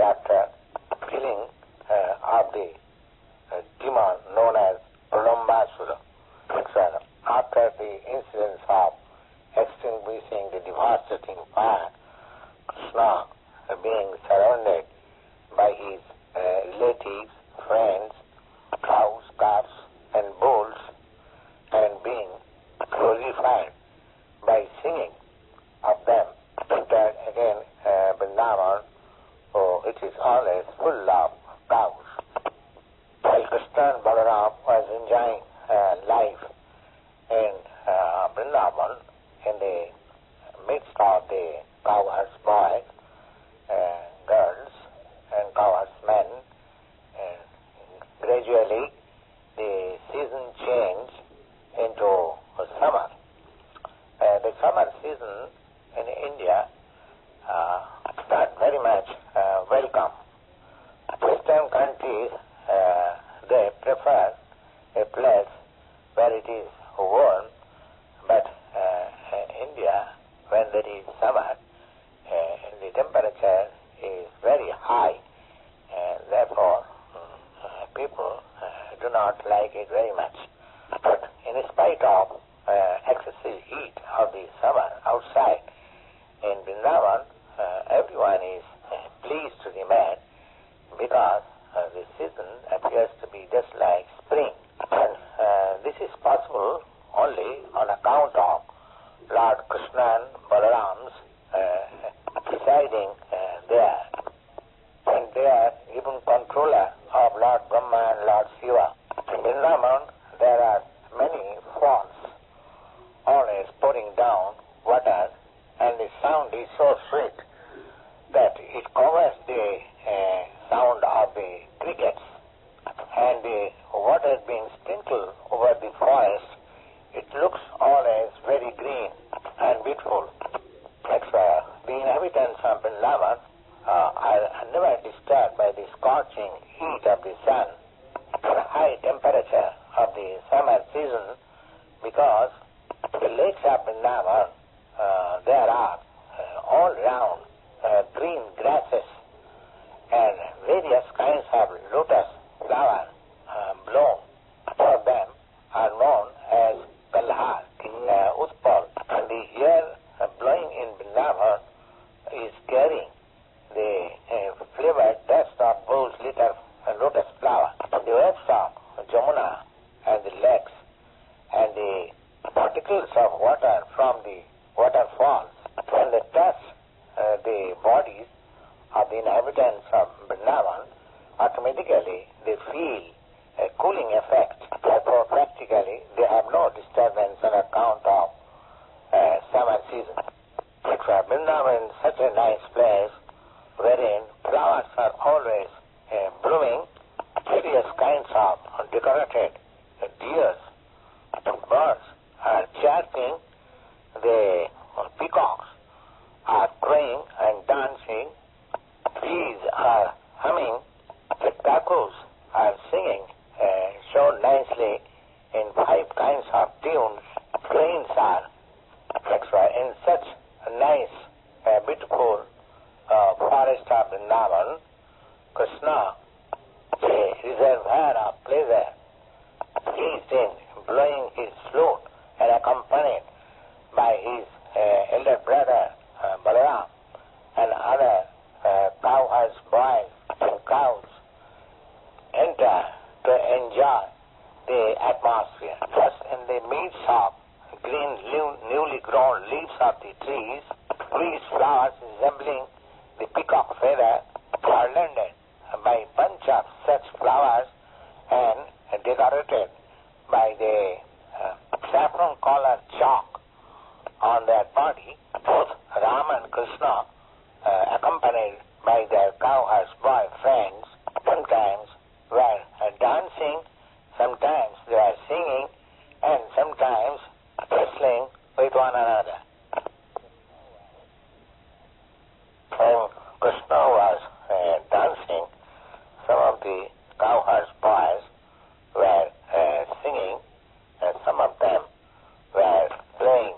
after killing of the demon known as Pralambasura. After the incidents of extinguishing the devastating fire, Krishna, being surrounded by his relatives, friends, cows, calves, and bulls, and being glorified by singing of them, entered again Vṛndāvana, which is always full of cows. While Kṛṣṇa and Balarāma was enjoying life in Vṛndāvana, in the midst of the cowherds boys, girls, and cowherds men, gradually the season changed into summer. The summer season in India not very much welcome. Western countries, they prefer a place where it is warm, but India, when there is summer, the temperature is very high, and therefore people do not like it very much. But in spite of excessive heat of the summer outside, in Vṛndāvana, everyone is pleased to remain because the season appears to be just like spring. And this is possible only on account of Lord Kṛṣṇa and Balarāma's residing there. And they are even controller of Lord Brahmā and Lord Śiva. In Vṛndāvana, there are many falls, always pouring down water, and the sound is so sweet that it covers the sound of the crickets. And the water being sprinkled over the forest, it looks always very green and beautiful. The inhabitants of Vṛndāvana are never disturbed by the scorching heat of the sun, the high temperature of the summer season, because the lakes of Vṛndāvana, there are all round green grasses and various kinds of lotus flowers blown. Some of them are known as calves in Utpal. And the air blowing in Vṛndāvana is carrying the flavored dust of bull's litter and lotus flower. The waves of Jamuna and the lakes and the particles of water from the waterfalls, when they touch the bodies of the inhabitants of Vṛndāvana, automatically they feel a cooling effect. Therefore, practically, they have no disturbance on account of summer season. Vṛndāvana is such a nice place wherein flowers are always blooming, various kinds of decorated deers, birds are chirping, the peacocks are crowing and dancing, bees are humming, the cuckoos are singing so nicely in 5 kinds of tunes, cranes are, etc. In such a nice, beautiful forest of Vṛndāvana, Kṛṣṇa, a reservoir of pleasure, pleased in blowing his flute and accompanied by his elder brother Balarāma and other cowherds, boys, and cows, enter to enjoy the atmosphere. Just in the midst of green, newly grown leaves of the trees, these flowers resembling the peacock feather, garlanded by a bunch of such flowers and decorated by the saffron-colored chalk on their body, both Rama and Krishna, accompanied by their cowherds boy friends, sometimes were dancing, sometimes they were singing, and sometimes wrestling with one another. When Krishna was dancing, some of the cowherds boys were singing, and some of them were playing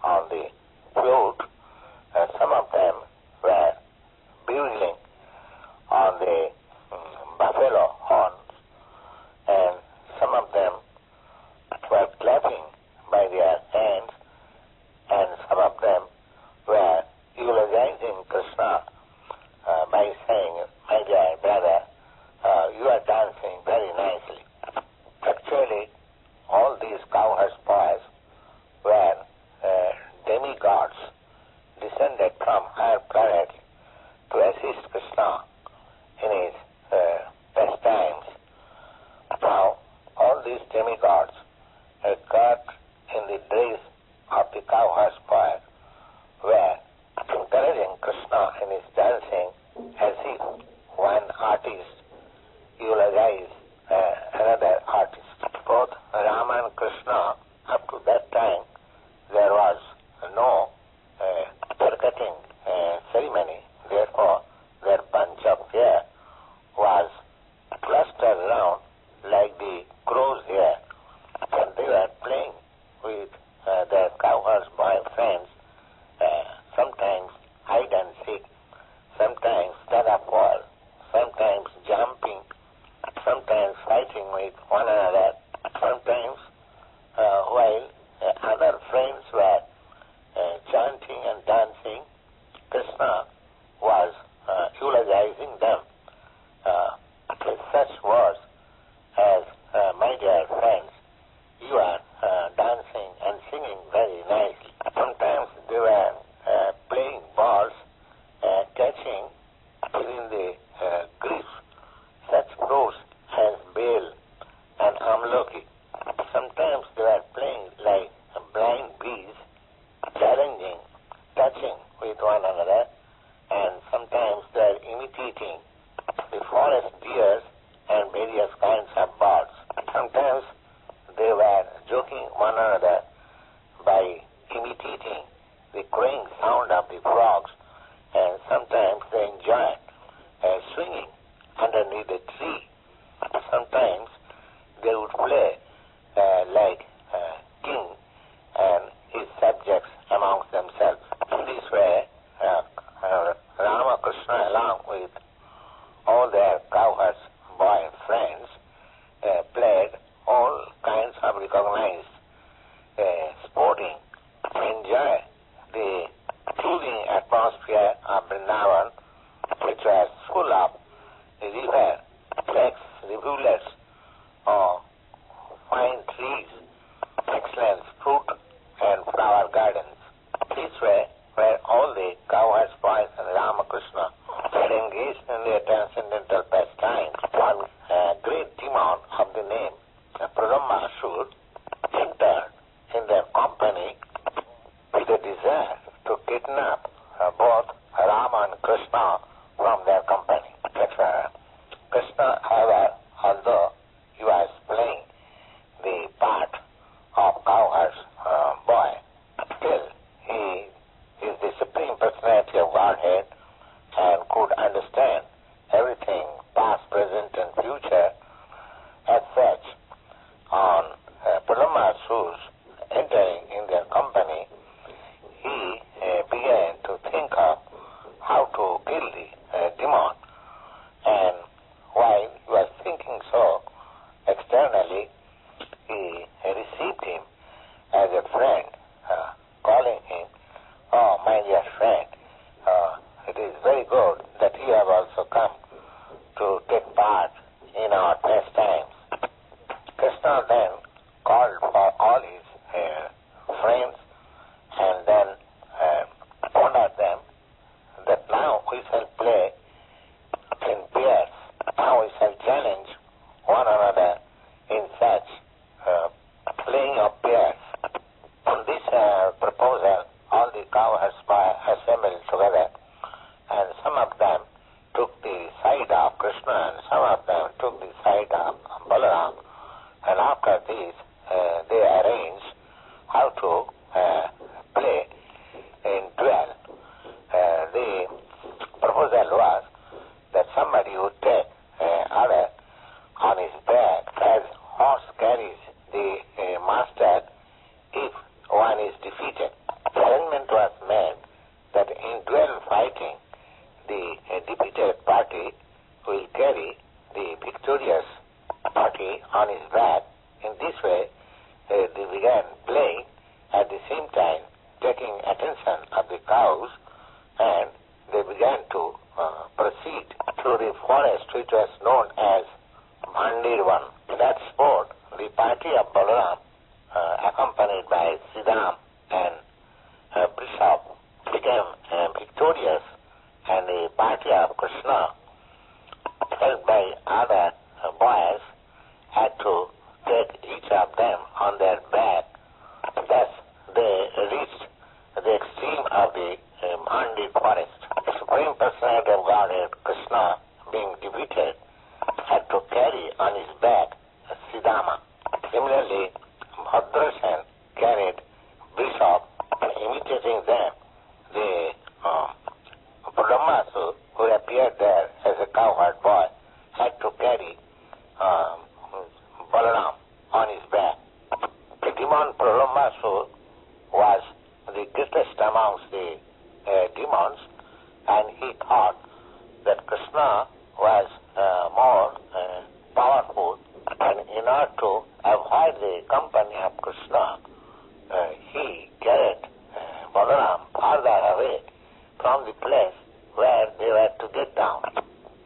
on the flute, and some of them were bugling descended from higher planets to assist Krishna in his pastimes. Now, all these demigods are caught in the dress of the cowherd's boy, were encouraging Krishna in his dancing as if one artist eulogizes another artist. Both Rama and Krishna, up to that time, there was no haircutting ceremony. Therefore, their bunch of hair was clustered around like the crow's hair, and they were playing with their cowherd's boy friends, sometimes hide and seek, sometimes tug of war, sometimes jumping, sometimes fighting with one another, sometimes while other friends were chanting and dancing, Krishna was eulogizing them with such words as, my dear friends, you are dancing and singing very nicely. Sometimes they were playing balls, catching within the grips such fruits as bale and amloki. Sometimes they were playing like blind bees, challenging, touching with one another, and sometimes they were imitating the forest deers and various kinds of birds. Sometimes they were joking one another by imitating the crowing sound of the frogs, and sometimes they enjoyed swinging underneath a tree. Sometimes they would play like king and his subjects amongst themselves. In this way, Rama, Krishna, along with all their cowherds, boy friends, played all kinds of recognized sporting, enjoy the soothing atmosphere of Vṛndāvana, which was full of river, lakes, rivulets, fine trees, excellent fruit and flower gardens. This way were all the cowherds, boys, and Ramakrishna had engaged in their transcendental pastimes. One great demon of the name Pralambāsura entered in their company with a desire to kidnap both Rama and Krishna from their company. Krishna, however, although he was playing the part of cowherd's boy, still he is the Supreme Personality of Godhead and could understand everything, past, present, and future. As such, on Pralambāsura's entering in their company, he began to think of how to kill the demon. And while he was thinking so externally, he received him as a friend, calling him, "Oh, my dear friend, it is very good that you have also come to take part in our pastimes." Krishna then called for all his friends and then ordered them that now we shall play in pairs. Now we shall challenge one another in such playing of pairs. On this proposal, all the cowherds assembled together, and some of them took the side of Krishna and some of them took the side of Balarāma. And after this, they arranged how to play in duel. The proposal was that somebody would take other on his back as horse carries the master if one is defeated. The arrangement was made that in duel fighting, the defeated party will carry the victorious party on his back. In this way, they began playing, at the same time taking attention of the cows, and they began to proceed through the forest which was known as Vṛndāvana. In that sport, the party of Balarāma, accompanied by Siddham and Bishop, became victorious, and the party of Krishna, helped by other boys, had to take each of them on their back. Thus they reached the extreme of the Mandi forest. The Supreme Personality of Godhead, Krishna, being defeated, had to carry on his back Siddhama. Similarly, Bhadrasen carried Bishop, and imitating them, the Pralambāsura, who appeared there as a cowherd boy, had to carry Balarāma on his back. The demon Pralambāsura was the greatest amongst the demons, and he thought that Krishna was more powerful, and in order to avoid the company of Krishna, he carried Balarāma farther away from the place where they were to get down.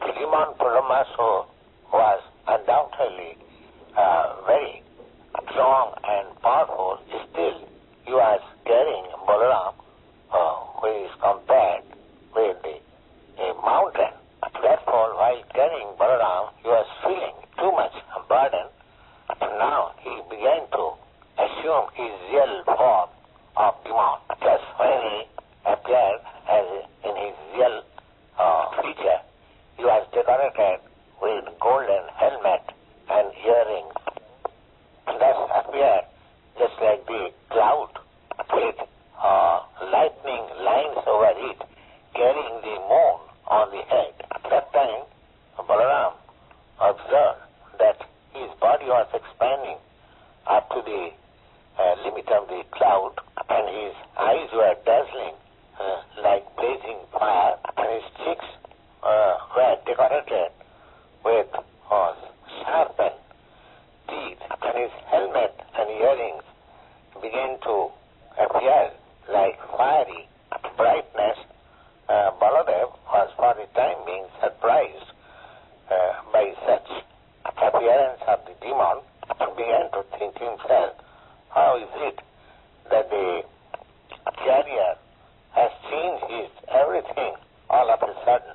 The demon Pralambāsura was undoubtedly very strong and powerful. Still, he was carrying Balarāma, who is compared with a mountain. Therefore, while carrying Balarāma, he was feeling too much burden. Now he began to assume his real form of demon. Just when he appeared as in his real feature, he was decorated with golden helmet and earrings. Thus appeared just like the cloud with lightning lines over it, carrying the moon on the head. At that time, Balarāma observed that his body was expanding up to the limit of the cloud, and his eyes were dazzling like blazing fire, and his cheeks were decorated with sharpened teeth, and his helmet and earrings began to appear like fiery brightness. Baladev was for the time being surprised by such appearance of the demon, and began to think himself, how is it that the carrier has changed his everything all of a sudden?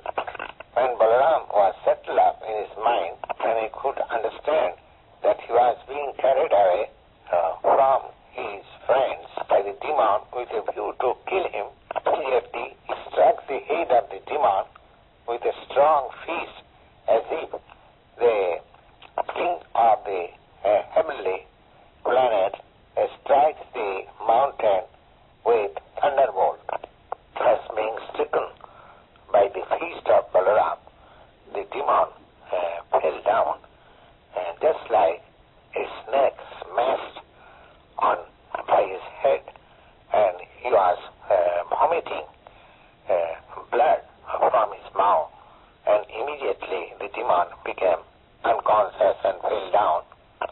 When Balarāma was settled up in his mind, and he could understand that he was being carried away from his friends by the demon with a view to kill him, immediately he struck the head of the demon with a strong fist, as if the king of the heavenly planet strikes the mountain with thunderbolt. Thus being stricken by the fist of Balarāma, the demon fell down, just like a snake smashed on by his head, and he was vomiting blood from his mouth, and immediately the demon became unconscious and fell down,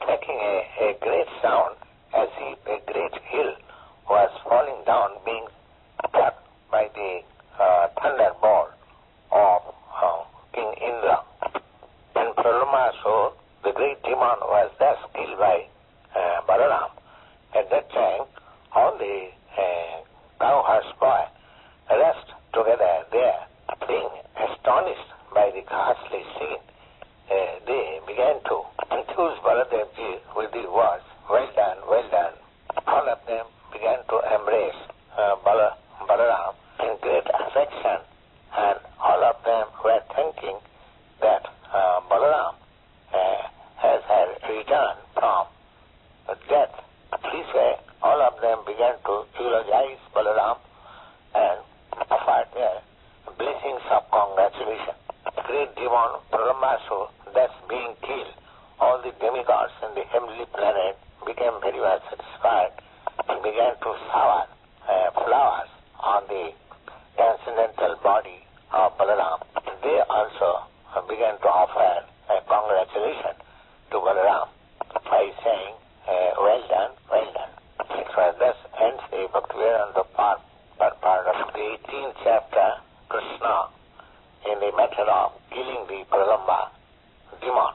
making a great sound as if a great hill was falling down, being struck by the thunderbolt of King Indra. And Pralambāsura, the great demon, was thus killed by Balarāma. At that time, all the cowherds boys rushed together there, being astonished by the ghastly scene. They began to enthuse Baladevji with the words, well done, well done. All of them began to embrace Balarāma in great affection, and all of them were thinking that Balarāma has returned from death. This way, all of them began to eulogize Balarāma and offered their blessings of congratulation. The great demon Pralambāsura, thus being killed, all the demigods in the heavenly planet became very well satisfied and began to shower flowers on the transcendental body of Balarāma. They also began to offer congratulations to Balarāma by saying, well done, well done. Thus ends the Bhakti-Vedanta part of the 18th chapter, Krishna, in the matter of killing the Pralambā demon.